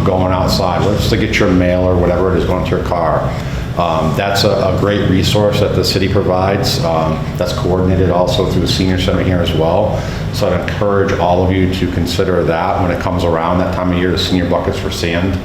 going outside, whether it's to get your mail or whatever it is going to your car. That's a great resource that the city provides. That's coordinated also through the Senior Center here as well. So I'd encourage all of you to consider that when it comes around that time of year, the senior buckets for sand.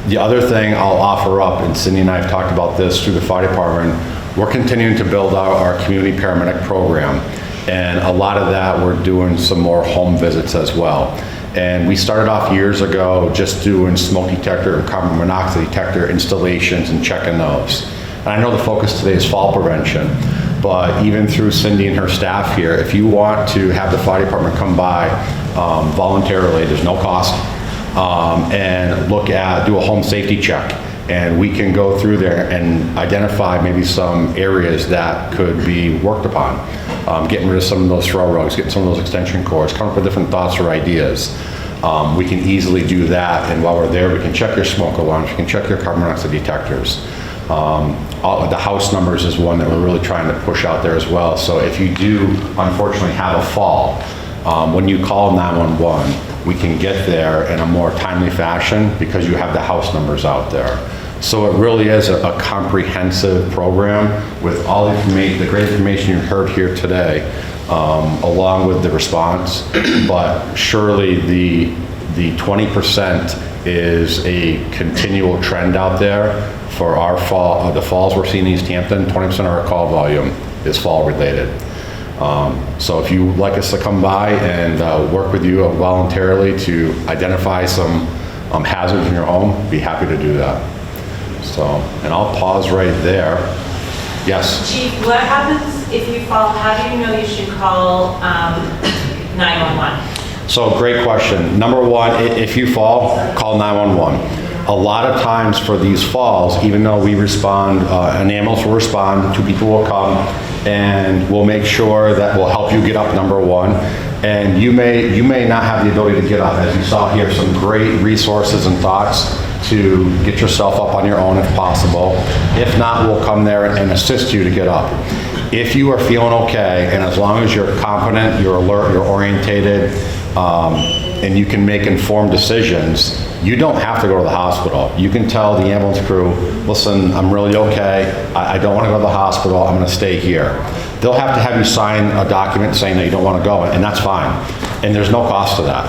The other thing I'll offer up, and Cindy and I have talked about this through the fire department, we're continuing to build out our community paramedic program. And a lot of that, we're doing some more home visits as well. And we started off years ago just doing smoke detector and carbon monoxide detector installations and checking those. And I know the focus today is fall prevention, but even through Cindy and her staff here, if you want to have the fire department come by voluntarily, there's no cost, and do a home safety check. And we can go through there and identify maybe some areas that could be worked upon. Getting rid of some of those throw rugs, getting some of those extension cords, come up with different thoughts or ideas. We can easily do that, and while we're there, we can check your smoke alarms, we can check your carbon monoxide detectors. The house numbers is one that we're really trying to push out there as well. So if you do, unfortunately, have a fall, when you call 911, we can get there in a more timely fashion because you have the house numbers out there. So it really is a comprehensive program with all the information, the great information you heard here today, along with the response. But surely the 20% is a continual trend out there for our fall, the falls we're seeing in Easthampton. 20% of our call volume is fall related. So if you'd like us to come by and work with you voluntarily to identify some hazards in your home, be happy to do that. So, and I'll pause right there. Yes? Chief, what happens if you fall? How do you know you should call 911? So great question. Number one, if you fall, call 911. A lot of times for these falls, even though we respond, an ambulance will respond, 2 people will come, and we'll make sure that we'll help you get up, number one. And you may not have the ability to get up. As you saw here, some great resources and thoughts to get yourself up on your own if possible. If not, we'll come there and assist you to get up. If you are feeling okay, and as long as you're competent, you're alert, you're orientated, and you can make informed decisions, you don't have to go to the hospital. You can tell the ambulance crew, listen, I'm really okay, I don't want to go to the hospital, I'm going to stay here. They'll have to have you sign a document saying that you don't want to go, and that's fine. And there's no cost to that.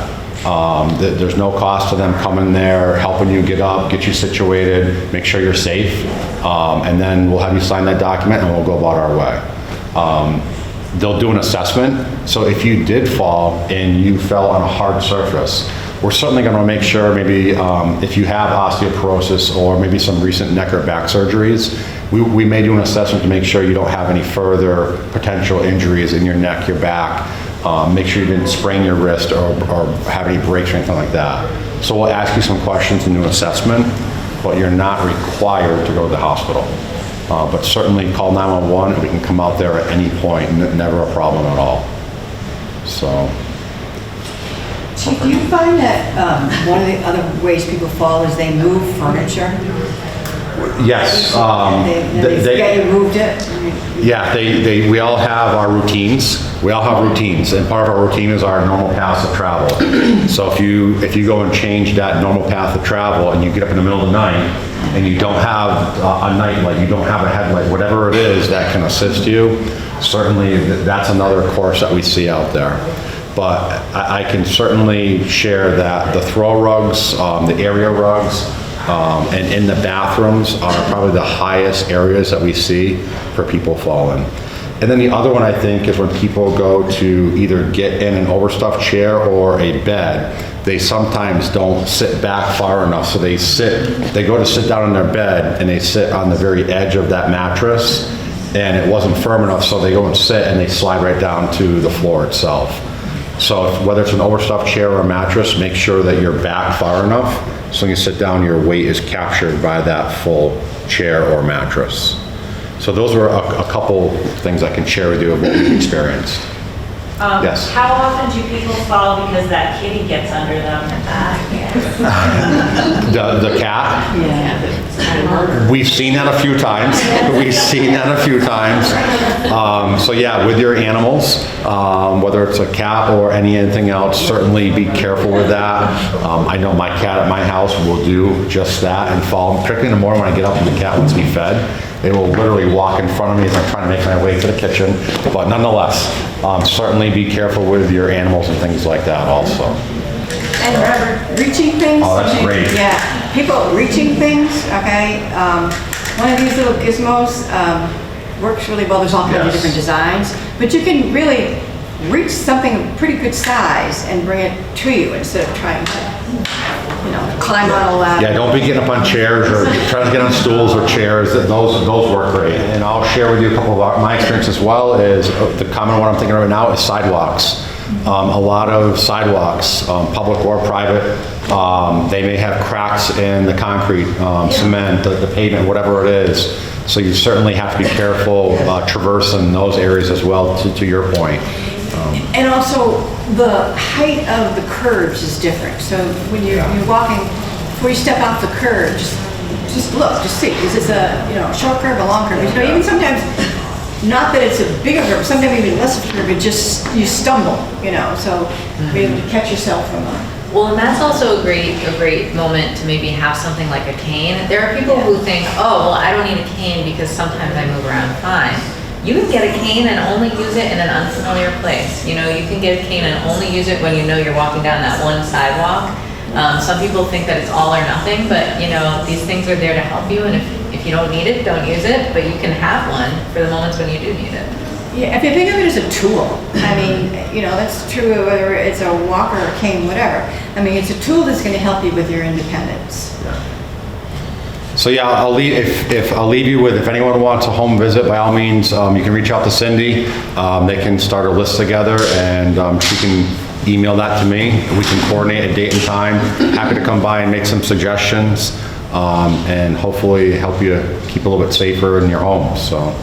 There's no cost to them coming there, helping you get up, get you situated, make sure you're safe, and then we'll have you sign that document and we'll go about our way. They'll do an assessment. So if you did fall and you fell on a hard surface, we're certainly going to make sure maybe if you have osteoporosis or maybe some recent neck or back surgeries, we may do an assessment to make sure you don't have any further potential injuries in your neck, your back. Make sure you didn't sprain your wrist or have any breaks or anything like that. So we'll ask you some questions in the assessment, but you're not required to go to the hospital. But certainly call 911 and we can come out there at any point, never a problem at all. So. Chief, do you find that one of the other ways people fall is they move furniture? Yes. They forget you moved it? Yeah, we all have our routines. We all have routines, and part of our routine is our normal paths of travel. So if you go and change that normal path of travel and you get up in the middle of the night and you don't have a night light, you don't have a headlight, whatever it is that can assist you, certainly that's another course that we see out there. But I can certainly share that the throw rugs, the area rugs, and in the bathrooms are probably the highest areas that we see for people falling. And then the other one I think is when people go to either get in an overstuffed chair or a bed, they sometimes don't sit back far enough. So they go to sit down in their bed and they sit on the very edge of that mattress and it wasn't firm enough, so they go and sit and they slide right down to the floor itself. So whether it's an overstuffed chair or a mattress, make sure that you're back far enough so when you sit down, your weight is captured by that full chair or mattress. So those were a couple things I can share with you of what we've experienced. Yes. How often do people fall because that kitty gets under them? The cat? Yeah. We've seen that a few times. So yeah, with your animals, whether it's a cat or anything else, certainly be careful with that. I know my cat at my house will do just that and fall, particularly in the morning when I get up and the cat wants to be fed. They will literally walk in front of me as I'm trying to make my way to the kitchen. But nonetheless, certainly be careful with your animals and things like that also. And remember, reaching things. Oh, that's great. Yeah, people reaching things, okay? One of these little gizmos works really well. There's all kinds of Yes. different designs. But you can really reach something of pretty good size and bring it to you instead of trying to, climb on a ladder. Yeah, don't be getting up on chairs or trying to get on stools or chairs. Those work great. And I'll share with you a couple of my experience as well. Is the common one I'm thinking of right now is sidewalks. A lot of sidewalks, public or private, they may have cracks in the concrete, cement, the pavement, whatever it is. So you certainly have to be careful traversing those areas as well, to your point. And also, the height of the curbs is different. So when you're walking, before you step off the curb, just look, just see, is this a short curb, a long curb? Even sometimes, not that it's a bigger curb, sometimes even less of a curb, you stumble, so be able to catch yourself from Well, and that's also a great moment to maybe have something like a cane. There are people who think, oh, well, I don't need a cane because sometimes I move around fine. You can get a cane and only use it in an unfamiliar place. You know, you can get a cane and only use it when you know you're walking down that one sidewalk. Some people think that it's all or nothing, but you know, these things are there to help you, and if you don't need it, don't use it, but you can have one for the moments when you do need it. Yeah, if you think of it as a tool, I mean, you know, that's true whether it's a walker or a cane, whatever. I mean, it's a tool that's going to help you with your independence. So yeah, I'll leave you with, if anyone wants a home visit, by all means, you can reach out to Cindy. They can start a list together, and she can email that to me. We can coordinate a date and time. Happy to come by and make some suggestions, and hopefully help you keep a little bit safer in your home, so.